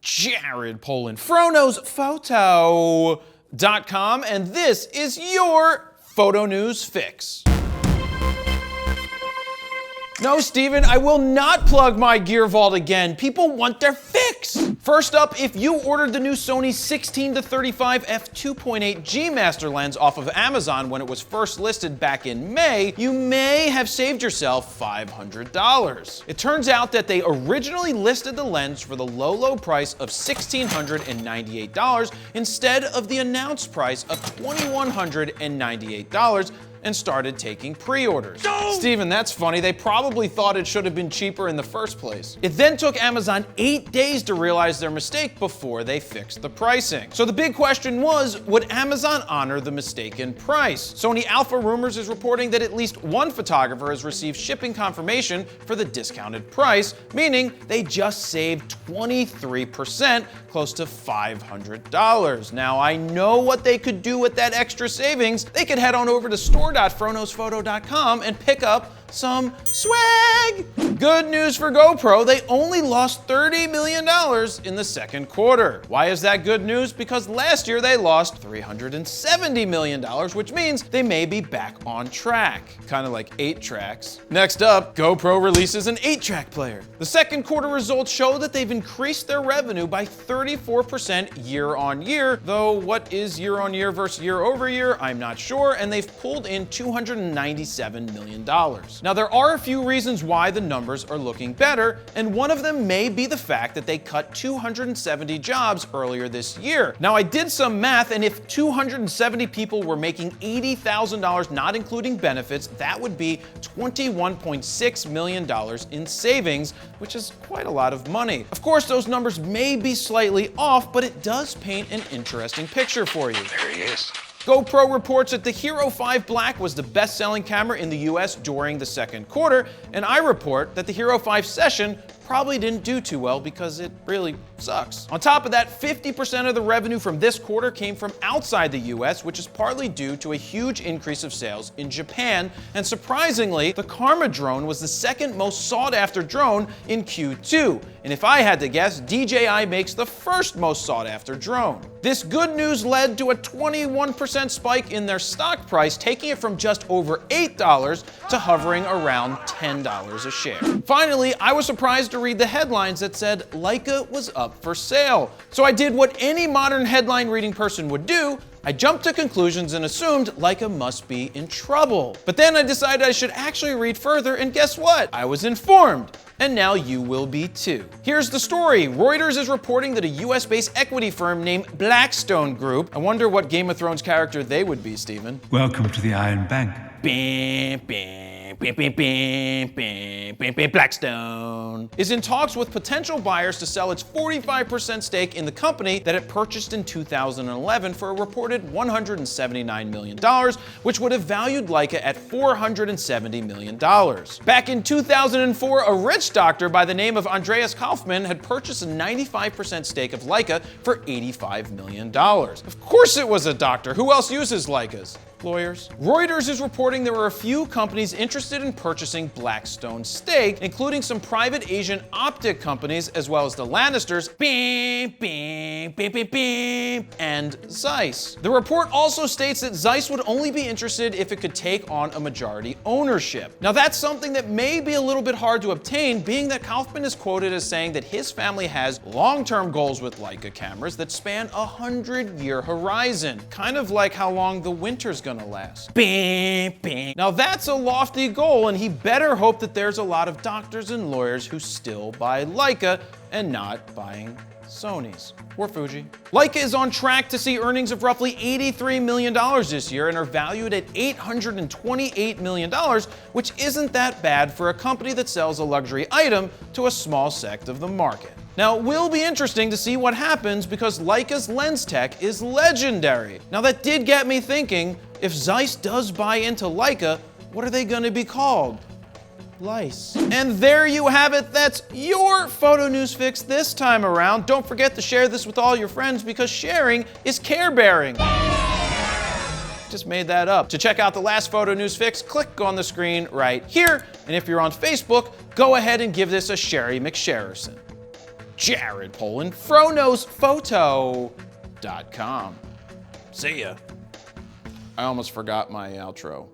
Jared Polin, FroKnowsPhoto.com, and this is your Photo News Fix. No, Steven, I will not plug my Gear Vault again. People want their fix. First up, if you ordered the new Sony 16-35 f2.8 G Master lens off of Amazon when it was first listed back in May, you may have saved yourself $500. It turns out that they originally listed the lens for the low price of $1,698 instead of the announced price of $2,198. and started taking pre-orders. No! Steven, that's funny. They probably thought it should have been cheaper in the first place. It then took Amazon 8 days to realize their mistake before they fixed the pricing. So the big question was, would Amazon honor the mistaken price? Sony Alpha Rumors is reporting that at least one photographer has received shipping confirmation for the discounted price, meaning they just saved 23%, close to $500. Now, I know what they could do with that extra savings. They could head on over to store.froknowsphoto.com and pick up some swag. Good news for GoPro, they only lost $30 million in the second quarter. Why is that good news? Because last year they lost $370 million, which means they may be back on track. Kind of like 8 tracks. Next up, GoPro releases an 8-track player. The second quarter results show that they've increased their revenue by 34% year on year, though what is year on year versus year over year, I'm not sure, and they've pulled in $297 million. Now, there are a few reasons why the numbers are looking better, and one of them may be the fact that they cut 270 jobs earlier this year. Now, I did some math, and if 270 people were making $80,000, not including benefits, that would be $21.6 million in savings, which is quite a lot of money. Of course, those numbers may be slightly off, but it does paint an interesting picture for you. There he is. GoPro reports that the Hero 5 Black was the best-selling camera in the US during the second quarter, and I report that the Hero 5 Session probably didn't do too well because it really sucks. On top of that, 50% of the revenue from this quarter came from outside the US, which is partly due to a huge increase of sales in Japan, and surprisingly, the Karma drone was the second most sought-after drone in Q2. And if I had to guess, DJI makes the first most sought-after drone. This good news led to a 21% spike in their stock price, taking it from just over $8 to hovering around $10 a share. Finally, I was surprised to read the headlines that said Leica was up for sale. So I did what any modern headline reading person would do. I jumped to conclusions and assumed Leica must be in trouble. But then I decided I should actually read further, and guess what? I was informed. And now you will be too. Here's the story. Reuters is reporting that a US-based equity firm named Blackstone Group, I wonder what Game of Thrones character they would be, Steven. Welcome to the Iron Bank. Blackstone is in talks with potential buyers to sell its 45% stake in the company that it purchased in 2011 for a reported $179 million, which would have valued Leica at $470 million. Back in 2004, a rich doctor by the name of Andreas Kaufmann had purchased a 95% stake of Leica for $85 million. Of course it was a doctor. Who else uses Leicas? Lawyers. Reuters is reporting there were a few companies interested in purchasing Blackstone's stake, including some private Asian optic companies, as well as the Lannisters, and Zeiss. The report also states that Zeiss would only be interested if it could take on a majority ownership. Now, that's something that may be a little bit hard to obtain, being that Kaufman is quoted as saying that his family has long-term goals with Leica cameras that span a 100-year horizon, kind of like how long the winter's gonna last. Now that's a lofty goal, and he better hope that there's a lot of doctors and lawyers who still buy Leica and not buying Sonys or Fuji. Leica is on track to see earnings of roughly $83 million this year and are valued at $828 million, which isn't that bad for a company that sells a luxury item to a small sect of the market. Now, it will be interesting to see what happens because Leica's lens tech is legendary. Now, that did get me thinking, if Zeiss does buy into Leica, what are they going to be called? Lice. And there you have it. That's your photo news fix this time around. Don't forget to share this with all your friends because sharing is care-bearing. Just made that up. To check out the last photo news fix, click on the screen right here. And if you're on Facebook, go ahead and give this a Sherry McSherrison. Jared Polin, FroKnowsPhoto.com. See ya. I almost forgot my outro.